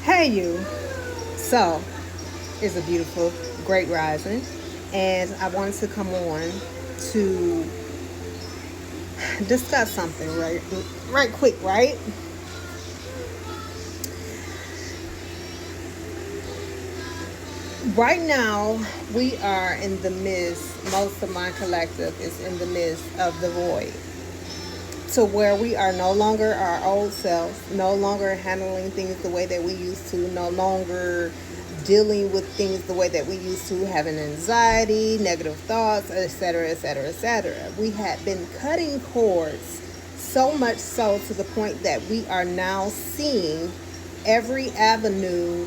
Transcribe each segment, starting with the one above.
Hey, you. So, it's a beautiful, great rising, and I wanted to come on to discuss something right quick, right? Right now, we are in the midst, most of my collective is in the midst of the void. To where we are no longer our old selves, no longer handling things the way that we used to, no longer dealing with things the way that we used to, having anxiety, negative thoughts, etc., etc., etc. We had been cutting cords so much so to the point that we are now seeing every avenue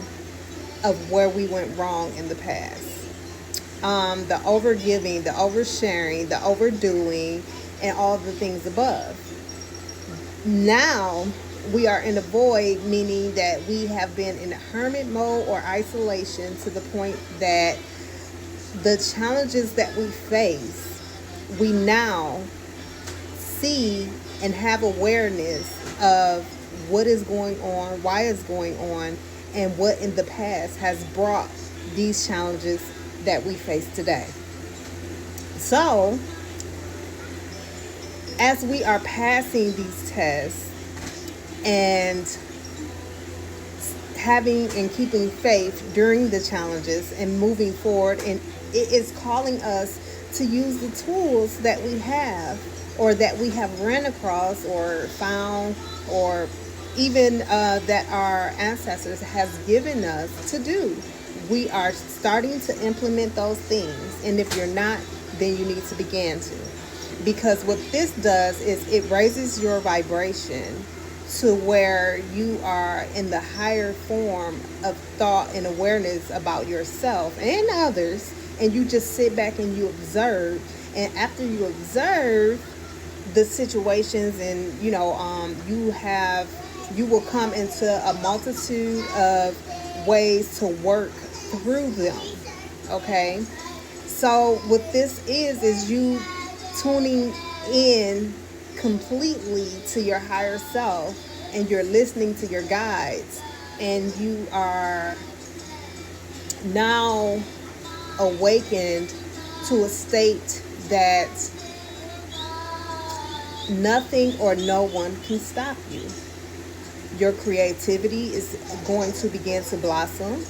of where we went wrong in the past. The overgiving, the oversharing, the overdoing, and all the things above. Now we are in a void, meaning that we have been in a hermit mode or isolation to the point that the challenges that we face, we now see and have awareness of what is going on, why it's going on, and what in the past has brought these challenges that we face today. So, as we are passing these tests and having and keeping faith during the challenges and moving forward, and it is calling us to use the tools that we have or that we have ran across or found or even that our ancestors has given us to do. We are starting to implement those things, and if you're not, then you need to begin to, because what this does is it raises your vibration to where you are in the higher form of thought and awareness about yourself and others, and you just sit back and you observe. And after you observe the situations, and you will come into a multitude of ways to work through them. Okay, so what this is you tuning in completely to your higher self, and you're listening to your guides, and you are now awakened to a state that nothing or no one can stop you. Your creativity is going to begin to blossom.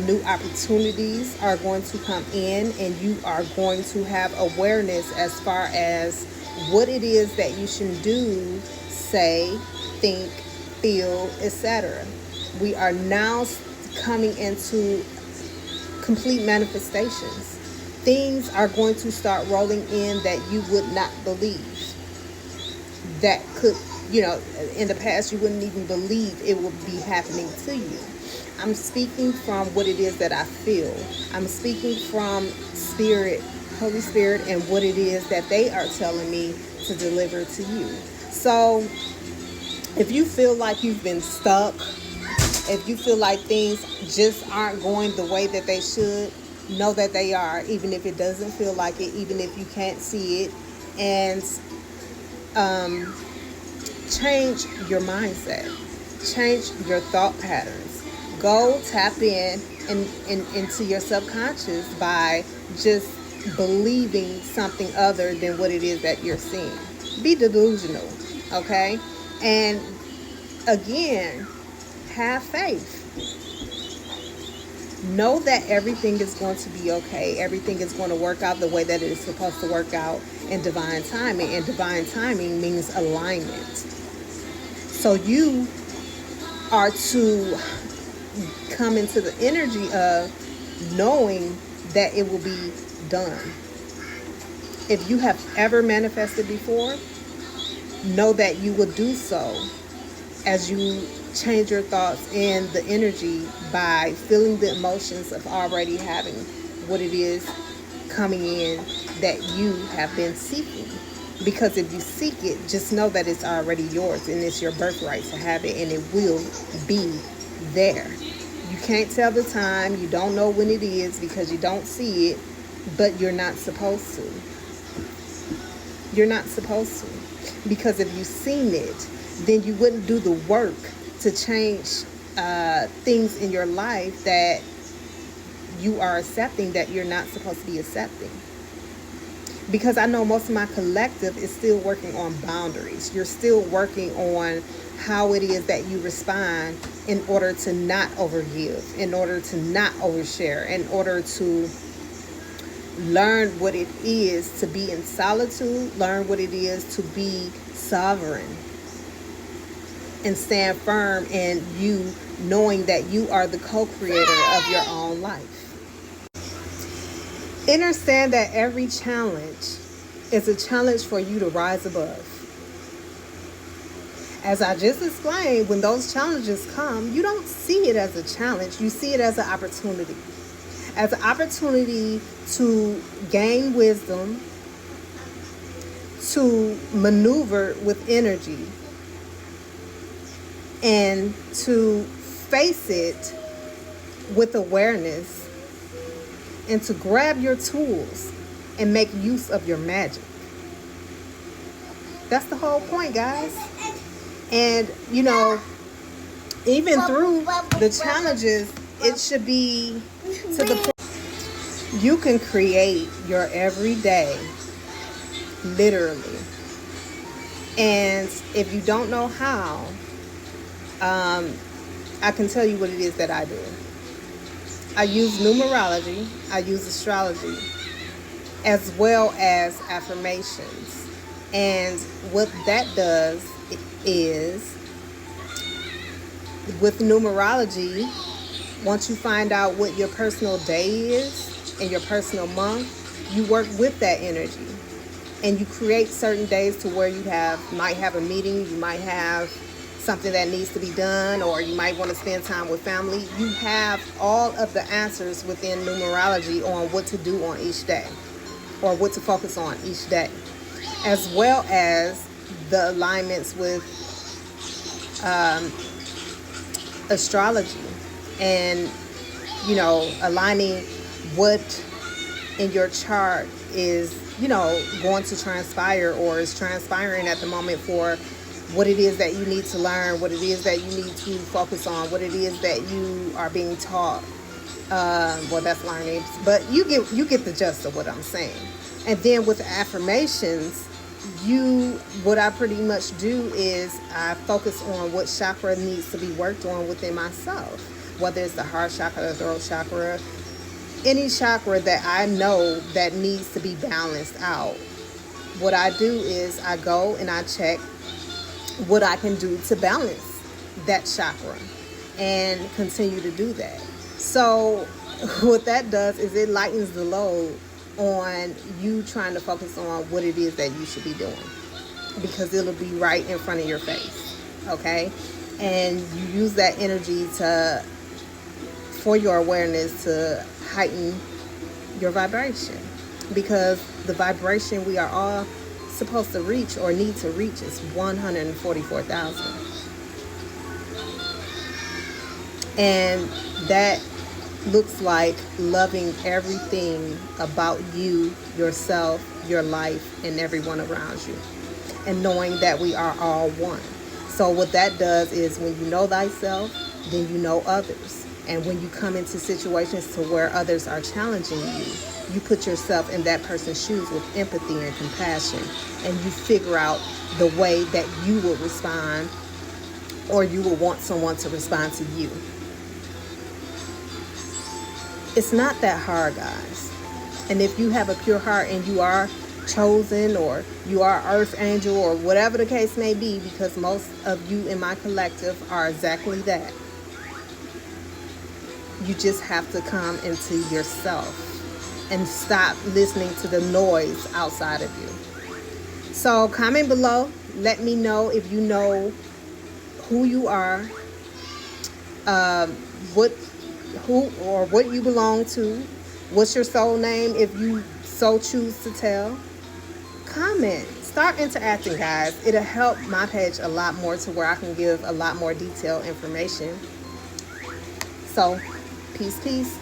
New opportunities are going to come in, and you are going to have awareness as far as what it is that you should do, say, think, feel, etc. We are now coming into complete manifestations. Things are going to start rolling in that you would not believe that could, in the past you wouldn't even believe it would be happening to you. I'm speaking from what it is that I feel. I'm speaking from Spirit, Holy Spirit, and what it is that they are telling me to deliver to you. So, if you feel like you've been stuck, if you feel like things just aren't going the way that they should, know that they are, even if it doesn't feel like it, even if you can't see it, and change your mindset, change your thought patterns. Go tap in into your subconscious by just believing something other than what it is that you're seeing. Be delusional, okay? And again, have faith. Know that everything is going to be okay. Everything is going to work out the way that it is supposed to work out in divine timing. And divine timing means alignment. So you are to come into the energy of knowing that it will be done. If you have ever manifested before, know that you will do so as you change your thoughts and the energy by feeling the emotions of already having what it is coming in that you have been seeking. Because if you seek it, just know that it's already yours, and it's your birthright to have it, and it will be there. You can't tell the time, you don't know when it is because you don't see it, but you're not supposed to. You're not supposed to. Because if you've seen it, then you wouldn't do the work to change things in your life that you are accepting that you're not supposed to be accepting. Because I know most of my collective is still working on boundaries. You're still working on how it is that you respond in order to not overgive, in order to not overshare, in order to learn what it is to be in solitude, learn what it is to be sovereign, and stand firm in you knowing that you are the co-creator of your own life. Understand that every challenge is a challenge for you to rise above. As I just explained, when those challenges come, you don't see it as a challenge. You see it as an opportunity. As an opportunity to gain wisdom, to maneuver with energy, and to face it with awareness, and to grab your tools and make use of your magic. That's the whole point, guys. And, you know, even through the challenges, it should be to the point you can create your everyday, literally. And if you don't know how, I can tell you what it is that I do. I use numerology, I use astrology, as well as affirmations. And what that does is, with numerology, once you find out what your personal day is and your personal month, you work with that energy. And you create certain days to where you might have a meeting, you might have something that needs to be done, or you might want to spend time with family. You have all of the answers within numerology on what to do on each day, or what to focus on each day, as well as the alignments with astrology, and, you know, aligning what in your chart is, you know, going to transpire or is transpiring at the moment for what it is that you need to learn, what it is that you need to focus on, what it is that you are being taught. Well, that's learning, but you get the gist of what I'm saying. And then with affirmations, what I pretty much do is I focus on what chakra needs to be worked on within myself, whether it's the heart chakra, the throat chakra, any chakra that I know that needs to be balanced out. What I do is I go and I check what I can do to balance that chakra and continue to do that. So what that does is it lightens the load on you trying to focus on what it is that you should be doing, because it'll be right in front of your face. Okay? And you use that energy for your awareness to heighten your vibration, because the vibration we are all supposed to reach or need to reach is 144,000. And that looks like loving everything about you, yourself, your life, and everyone around you, and knowing that we are all one. So what that does is, when you know thyself, then you know others. And when you come into situations to where others are challenging you, you put yourself in that person's shoes with empathy and compassion, and you figure out the way that you will respond, or you will want someone to respond to you. It's not that hard, guys. And if you have a pure heart and you are chosen, or you are earth angel, or whatever the case may be, because most of you in my collective are exactly that, you just have to come into yourself and stop listening to the noise outside of you. So comment below, let me know if you know who you are, what you belong to, what's your soul name if you so choose to tell. Comment, start interacting, guys. It'll help my page a lot more to where I can give a lot more detailed information. So peace.